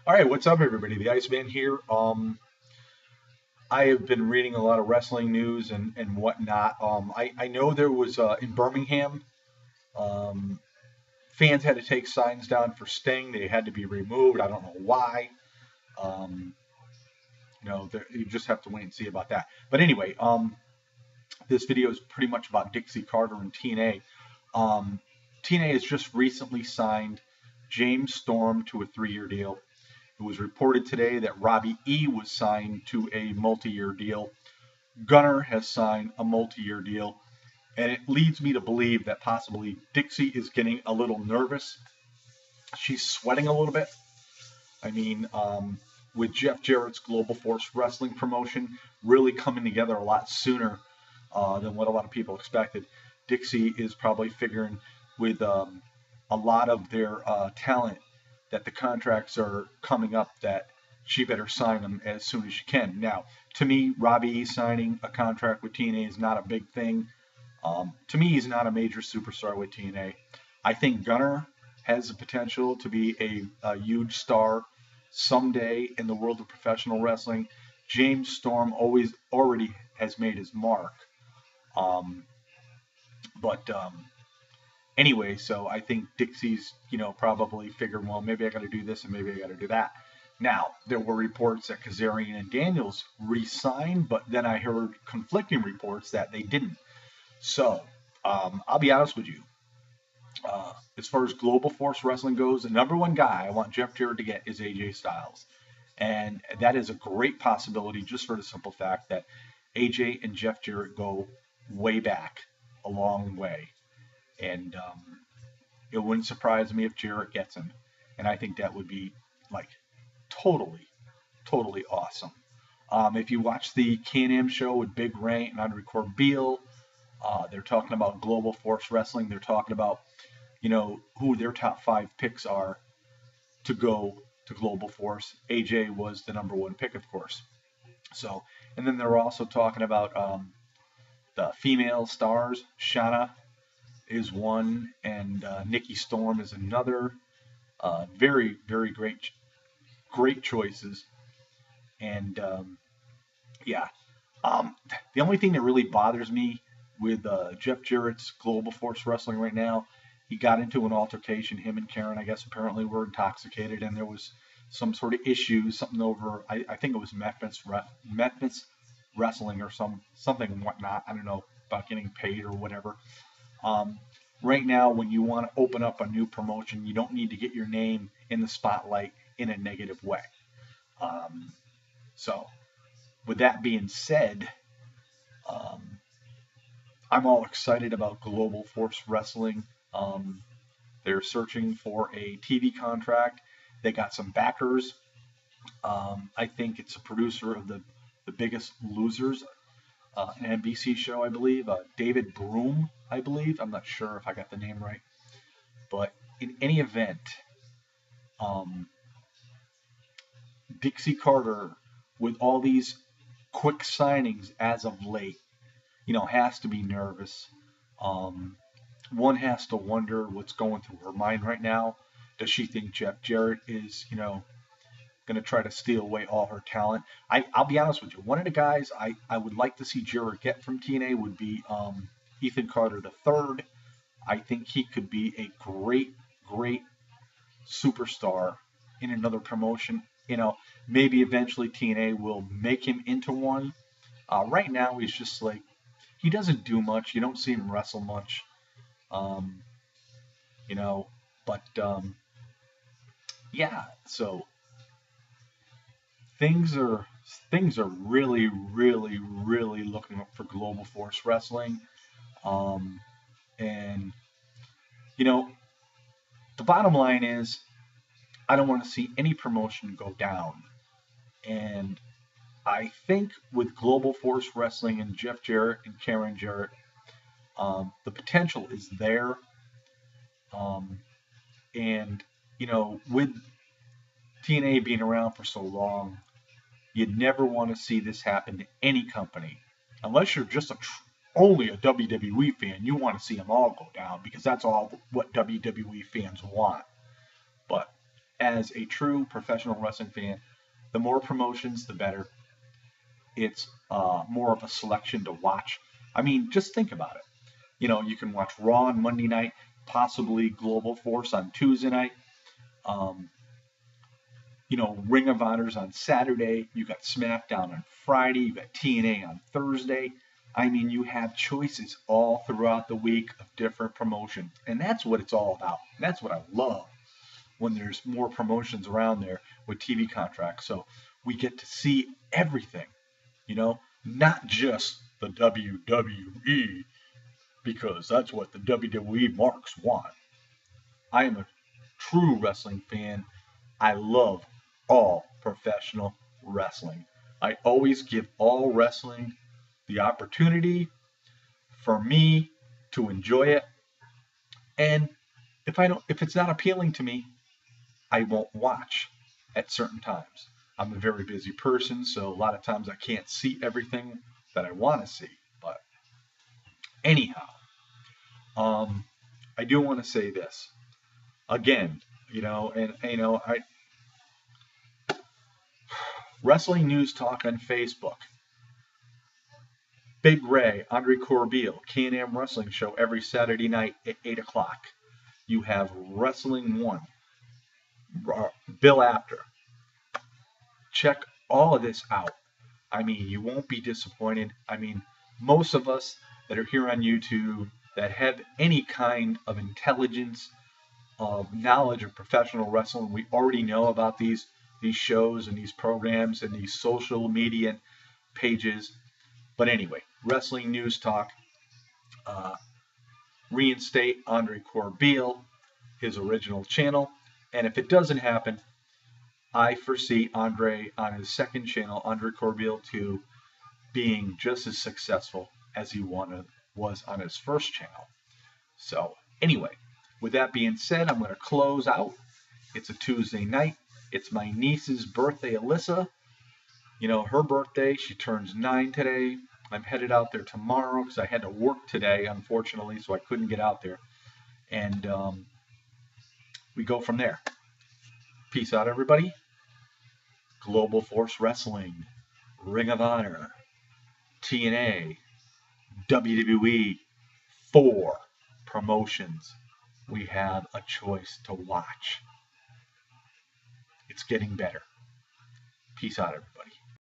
All right, what's up, everybody? The Iceman here. I have been reading a lot of wrestling news and whatnot. I know there was in Birmingham, um, fans had to take signs down for Sting. They had to be removed. I don't know why. Um, you just have to wait and see about that. But anyway, this video is pretty much about Dixie Carter and TNA. TNA has just recently signed James Storm to a 3-year deal. It was reported today that Robbie E was signed to a multi-year deal. Gunner has signed a multi-year deal. And it leads me to believe that possibly Dixie is getting a little nervous. She's sweating a little bit. I mean, with Jeff Jarrett's Global Force Wrestling promotion really coming together a lot sooner than what a lot of people expected, Dixie is probably figuring with a lot of their talent that the contracts are coming up, that she better sign them as soon as she can. Now, to me, Robbie E signing a contract with TNA is not a big thing. To me, he's not a major superstar with TNA. I think Gunner has the potential to be a huge star someday in the world of professional wrestling. James Storm already has made his mark. But anyway, so I think Dixie's, probably figured, well, maybe I got to do this and maybe I got to do that. Now, there were reports that Kazarian and Daniels re-signed, but then I heard conflicting reports that they didn't. So, I'll be honest with you. As far as Global Force Wrestling goes, the number one guy I want Jeff Jarrett to get is AJ Styles. And that is a great possibility just for the simple fact that AJ and Jeff Jarrett go way back, a long way. And it wouldn't surprise me if Jarrett gets him. And I think that would be like totally awesome. If you watch the Can-Am show with Big Ray and Enrique Beal, they're talking about Global Force Wrestling. They're talking about, who their top 5 picks are to go to Global Force. AJ was the number 1 pick, of course. So, and then they're also talking about the female stars. Shana is one, and Nikki Storm is another. Very, very great choices. And yeah, the only thing that really bothers me with Jeff Jarrett's Global Force Wrestling right now, he got into an altercation. Him and Karen, I guess, apparently were intoxicated, and there was some sort of issue, something over. I think it was Memphis Wrestling or something and whatnot. I don't know about getting paid or whatever. Right now, when you want to open up a new promotion, you don't need to get your name in the spotlight in a negative way. So, with that being said, I'm all excited about Global Force Wrestling. They're searching for a TV contract. They got some backers. I think it's a producer of the Biggest Losers, an NBC show, I believe. David Broom, I believe. I'm not sure if I got the name right. But in any event, Dixie Carter, with all these quick signings as of late, has to be nervous. One has to wonder what's going through her mind right now. Does she think Jeff Jarrett is, going to try to steal away all her talent? I'll be honest with you. One of the guys I would like to see Jarrett get from TNA would be Ethan Carter III. I think he could be a great superstar in another promotion. Maybe eventually TNA will make him into one. Right now, he's just like, he doesn't do much. You don't see him wrestle much. But yeah, so things are really looking up for Global Force Wrestling. And the bottom line is, I don't want to see any promotion go down. And I think with Global Force Wrestling and Jeff Jarrett and Karen Jarrett, the potential is there. And, with TNA being around for so long, you'd never want to see this happen to any company. Unless you're just only a WWE fan, you want to see them all go down because that's all what WWE fans want. But as a true professional wrestling fan, the more promotions, the better. It's more of a selection to watch. I mean, just think about it. You know, you can watch Raw on Monday night, possibly Global Force on Tuesday night. Um, you know, Ring of Honor's on Saturday. You got SmackDown on Friday. You got TNA on Thursday. I mean, you have choices all throughout the week of different promotions, and that's what it's all about. That's what I love when there's more promotions around there with TV contracts. So we get to see everything, you know, not just the WWE, because that's what the WWE marks want. I am a true wrestling fan. I love all professional wrestling. I always give all wrestling the opportunity for me to enjoy it. And if it's not appealing to me, I won't watch at certain times. I'm a very busy person, so a lot of times I can't see everything that I want to see. But anyhow, I do want to say this again, you know, and you know, Wrestling News Talk on Facebook. Big Ray, Andre Corbeil, K&M Wrestling Show every Saturday night at 8 o'clock. You have Wrestling One, Bill Apter. Check all of this out. I mean, you won't be disappointed. I mean, most of us that are here on YouTube that have any kind of intelligence, of knowledge of professional wrestling, we already know about these shows and these programs and these social media pages. But anyway, Wrestling News Talk, reinstate Andre Corbeil, his original channel. And if it doesn't happen, I foresee Andre on his second channel, Andre Corbeil 2, being just as successful as he was on his first channel. So anyway, with that being said, I'm going to close out. It's a Tuesday night. It's my niece's birthday, Alyssa. You know, her birthday, she turns 9 today. I'm headed out there tomorrow because I had to work today, unfortunately, so I couldn't get out there. And we go from there. Peace out, everybody. Global Force Wrestling, Ring of Honor, TNA, WWE, 4 promotions. We have a choice to watch. It's getting better. Peace out, everybody.